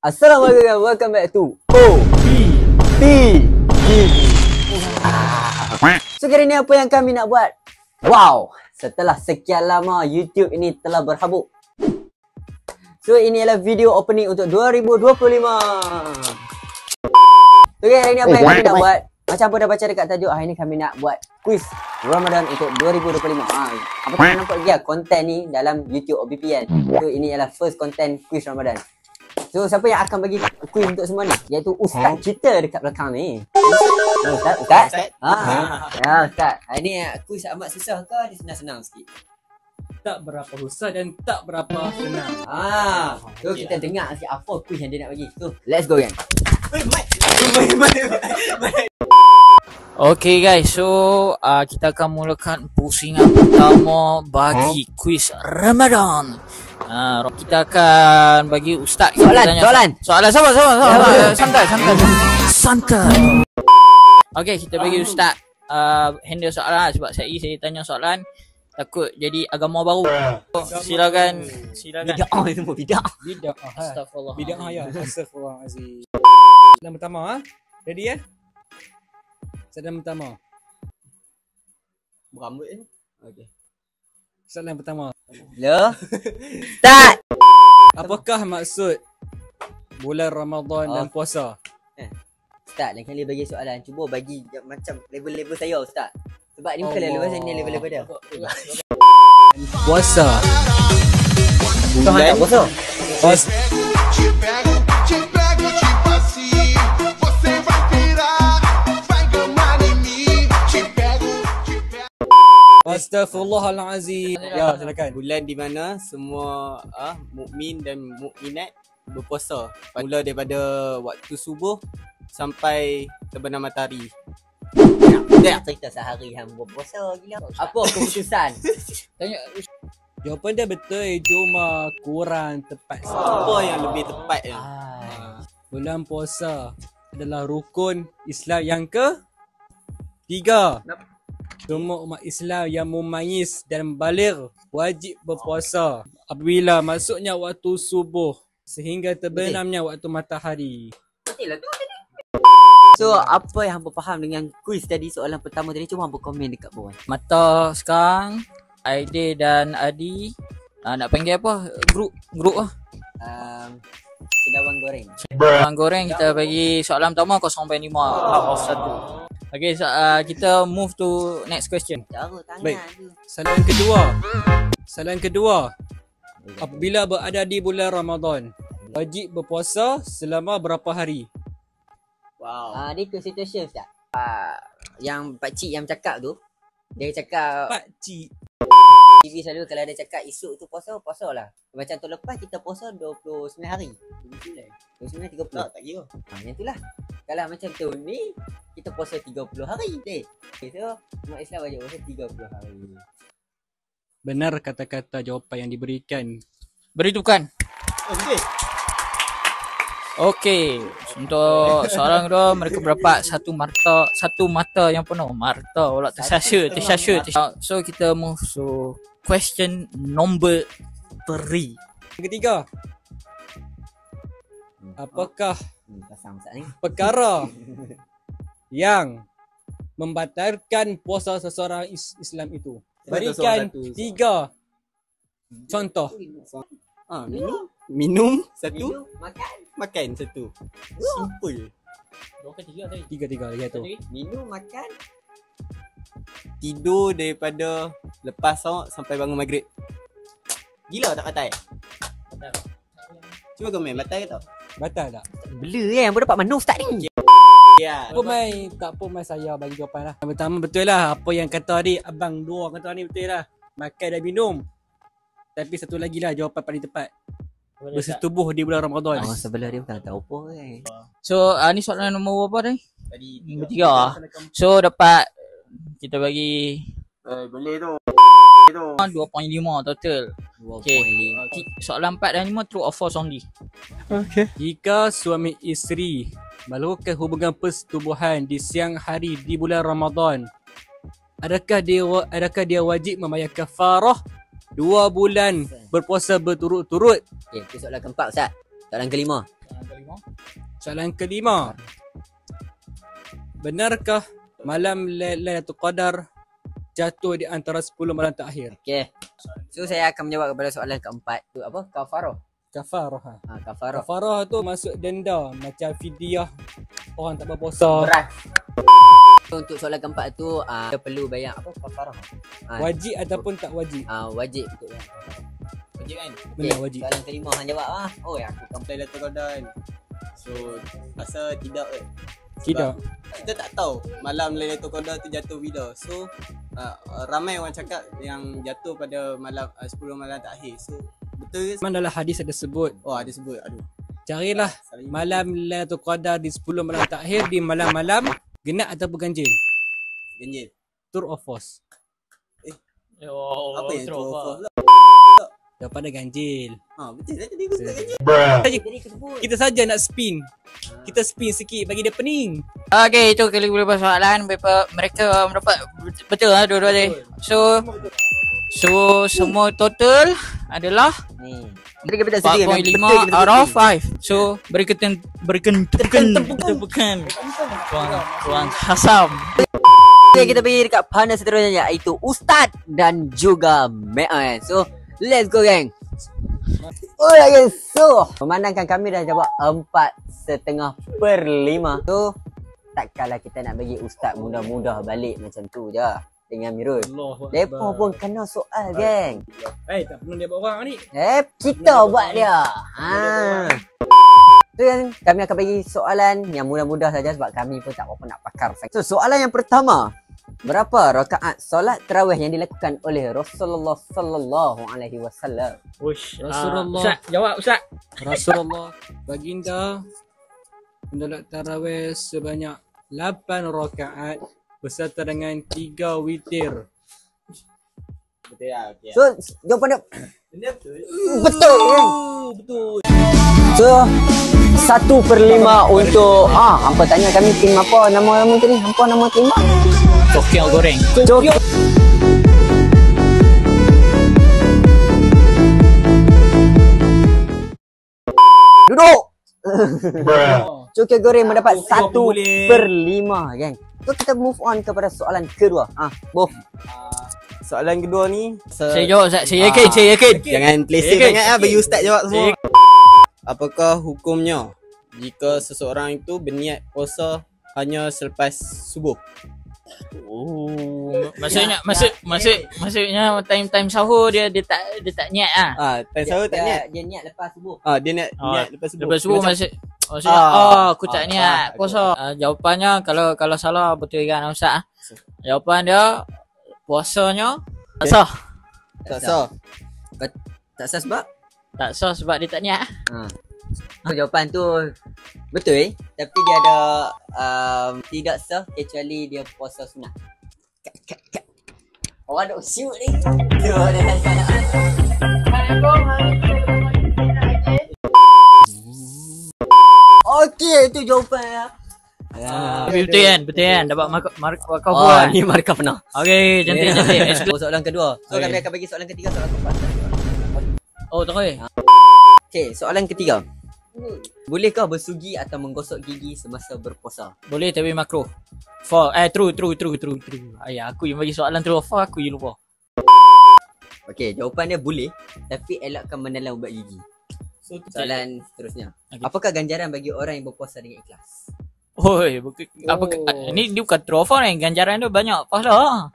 Assalamualaikum, welcome back to OPP TV. So kali ni apa yang kami nak buat? Wow, setelah sekian lama YouTube ini telah berhabuk. So ini adalah video opening untuk 2025. So okay, hari ni apa yang kami nak buat? Macam apa dah baca dekat tajuk, hari ni kami nak buat quiz Ramadan untuk 2025. Apa tak nampak lagi lah konten ni dalam YouTube OPP kan. So ini adalah first content quiz Ramadan. So siapa yang akan bagi quiz untuk semua ni? Iaitu Ustaz kita dekat belakang ni. Ustaz? Ya Ustaz. Hari ni quiz amat susah ke? Dia senang-senang sikit. Tak berapa susah dan tak berapa senang. So kita dengar sikit apa quiz yang dia nak bagi. So let's go kan. Okay guys, so kita akan mulakan pusingan pertama bagi quiz Ramadan. Kita akan bagi Ustaz soalan. Sabar. Santai. Okay, kita bagi Ustaz handle soalan sebab saya tanya soalan takut jadi agama baru. Silakan. Bid'ah semua bid'ah. Astagfirullah. Bid'ah ya. Astagfirullahalazim. Soalan pertama ready ya? Soalan pertama. Berambut ni. Okey. Soalan pertama. Lo. Start. Apakah maksud bulan Ramadan dan puasa? Ustaz, lain kali bagi soalan, cuba bagi macam level-level saya Ustaz. Sebab ni bukan level saya, ni level-level dia. Puasa. Kau hantar puasa? Astagfirullahalazim. Ya, silakan. Bulan di mana semua mukmin dan mukminat berpuasa. Mula daripada waktu subuh sampai terbenam matahari. Tak cerita sehari hang berpuasa gila. Apa keputusan? Tanya Jawapan dia betul, cuma kurang tepat. Apa yang lebih tepat ya? Bulan puasa adalah rukun Islam yang ke-3. Semua umat Islam yang mumayyiz dan baligh wajib berpuasa apabila masuknya waktu subuh sehingga terbenamnya waktu matahari. Betul lah tu tadi. So apa yang hampa faham dengan quiz tadi, soalan pertama tadi, cuba hampa komen dekat bawah. mata sekarang Aidil dan Adi nak panggil apa? Grup lah. Cendawan goreng. Bang goreng, kita bagi soalan pertama 0.5 out of 1. Okay, so, kita move to next question. Cara tangan Baik. tu. Soalan kedua. Apabila berada di bulan Ramadan, wajib berpuasa selama berapa hari? Wow. Dia ke situation Ustaz. Yang pakcik yang cakap tu, dia cakap Pakcik. TV selalu kalau dia cakap esok tu puasa lah. Macam tahun lepas kita puasa 29 hari. 29 30. Tak kira. Yang itulah. Kalau macam tahun ni kita puasa 30 hari. So umat Islam wajib puasa 30 hari. Benar kata-kata jawapan yang diberikan. Beri tepukan. Okey, untuk soalan kedua mereka berdapat satu mata yang penuh. Marta pula tersyasha. So kita move to question number 3. Yang ketiga. Apakah Pasang Ustaz ni. perkara yang membatalkan puasa seseorang Islam itu? Berikan 3 contoh. Minum satu, Minum, makan satu. Simple. 3 tu. minum, makan. Tidur daripada lepas solat sampai bangun maghrib. Gila tak batal? Cuba komen batal ke tak? Batal tak? Bela yang dapat mana Ustaz ni. Ya. Tak apa mai saya bagi jawapan lah. Yang pertama betul lah. Apa yang kata tadi abang dua kata ni betul lah. Makan dan minum. Tapi satu lagi lah jawapan paling tepat. Bersetubuh di bulan Ramadan. Sebelah dia bukan tahu apa kan. So ni soalan nombor berapa tadi? Tadi Nombor 3. So dapat kita bagi boleh tu. 2.5 total. 2.5. Soalan 4 dan 5 true or false only. Jika suami isteri melakukan hubungan persetubuhan di siang hari di bulan Ramadan, adakah dia wajib membayar kafarah 2 bulan berpuasa berturut-turut? Okay, itu soalan keempat Ustaz. Soalan kelima. Soalan kelima. Benarkah malam Lailatul Qadar jatuh di antara 10 malam terakhir? Okay. So saya akan menjawab kepada soalan keempat. Tu apa? Kafarah. Kafarah. Kafarah. Kafarah tu masuk denda macam fidyah orang tak berpuasa. Berat. Untuk soalan keempat tu dia perlu bayar apa? Kafarah. Wajib ataupun tak wajib? Wajib untuk bayar. Wajib kan? Benar wajib. Soalan kelima hang jawab Oh ya aku Sampai Lailatul Qadar kan. So rasa tidak Tidak. kita tak tahu malam Lailatul Qadar tu jatuh bila. So ramai orang cakap yang jatuh pada malam 10 malam terakhir. So betul ke? Memang dalam hadis ada sebut, Oh ada sebut. Aduh. carilah malam Lailatul Qadar di 10 malam terakhir di malam-malam genap ataupun ganjil. Ganjil. True or false? Apa yang true or false? Jawapan dia ganjil. Betul lah tadi aku sebut ganjil. jadi aku sebut. Kita saja nak spin. Kita spin sikit bagi dia pening. Okay, itu beberapa soalan mereka mendapat betul lah dua-dua ni. So semua total adalah Ni. Jadi kita tak sedih 4.5 out of 5. So berikan tepukan Tuan Hasam. Okay, kita pergi dekat panel seterusnya iaitu Ustaz dan juga Me'an. So let's go gang. Alright guys, so memandangkan kami dah jawab 4.5/5. So takkanlah kita nak bagi ustaz mudah-mudah balik macam tu je dengan Mirul. Depa pun kena soal geng. Tak pernah dia buat orang ni. Kita buat dia. So yang kami akan bagi soalan yang mudah-mudah saja sebab kami pun tak apa nak pakar. So soalan yang pertama, berapa rakaat solat tarawih yang dilakukan oleh Rasulullah sallallahu alaihi wasallam? Rasulullah. Ustaz, jawab Ustaz. Rasulullah baginda mensolat tarawih sebanyak 8 rakaat beserta dengan 3 witir. Betul lah. Okay. So jawapan dia Betul. betul kan? Betul. So 1/5 untuk hampa tanya kami tim apa nama tadi? Hampa nama tim apa? Cokiao goreng. Duduk. Cokiao goreng mendapat Boleh. 1/5 geng. So kita move on kepada soalan kedua. Bof. Soalan kedua ni Saya jawab Ustaz. Saya yakin. jangan plesing Okay. sangat bagi ustaz jawab semua. Apakah hukumnya jika seseorang itu berniat puasa hanya selepas subuh? Maksudnya time sahur dia tak niat Time sahur tak niat. Dia niat lepas subuh. Dia niat lepas subuh. Lepas subuh Macam- maksudnya aku tak niat puasa. Jawapannya kalau salah betul kan Ustaz. Jawapan dia puasanya tak sah. tak sah. Tak sah sebab Tak sah sebab dia tak niat. So, jawapan tu betul tapi dia ada tidak sah kecuali dia puasa sunat. Orang duk shoot ni. Dia ada salah. Okey, itu jawapan. Betul kan? Dapat markah buat. Ni markah penuh. Okey, cantik. Soalan kedua. So Okay. kami akan bagi soalan ketiga, soalan keempat. Oh, tak boleh. Okey, soalan ketiga. Bolehkah bersugi atau menggosok gigi semasa berpuasa? Boleh tapi makruh. True. Ayah, aku yang bagi soalan true or false, aku yang lupa. Okey, jawapan dia boleh tapi elakkan menelan ubat gigi. Soalan seterusnya. Okay. Apakah ganjaran bagi orang yang berpuasa dengan ikhlas? Ni dia bukan true or false ni, ganjaran dia banyak pahala.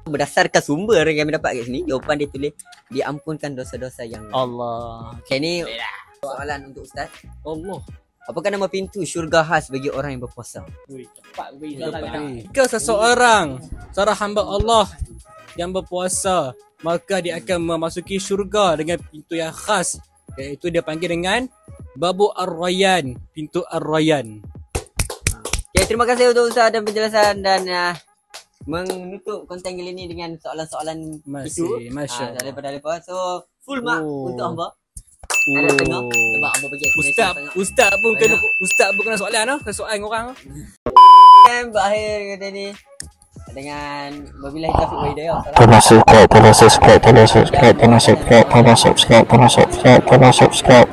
Berdasarkan sumber yang kami dapat kat sini, jawapan dia tulis diampunkan dosa-dosa yang Allah. Okay, ni soalan untuk Ustaz. Allah. Apakah nama pintu syurga khas bagi orang yang berpuasa? Cepat bagi Jika seseorang hamba Allah yang berpuasa, maka dia akan memasuki syurga dengan pintu yang khas, iaitu dia panggil dengan Babu Ar-Rayyan, pintu Ar-Rayyan. Okay, terima kasih untuk Ustaz dan penjelasan dan menutup konten kali ni dengan soalan-soalan itu. Masya Allah. Daripada lepas. So, full mark untuk hamba. Ada tengok sebab hamba bagi Ustaz pun kena soalan lah, kena soalan orang. Dan berakhir kata ni dengan wabillahi taufiq wa hidayah. Pernah subscribe.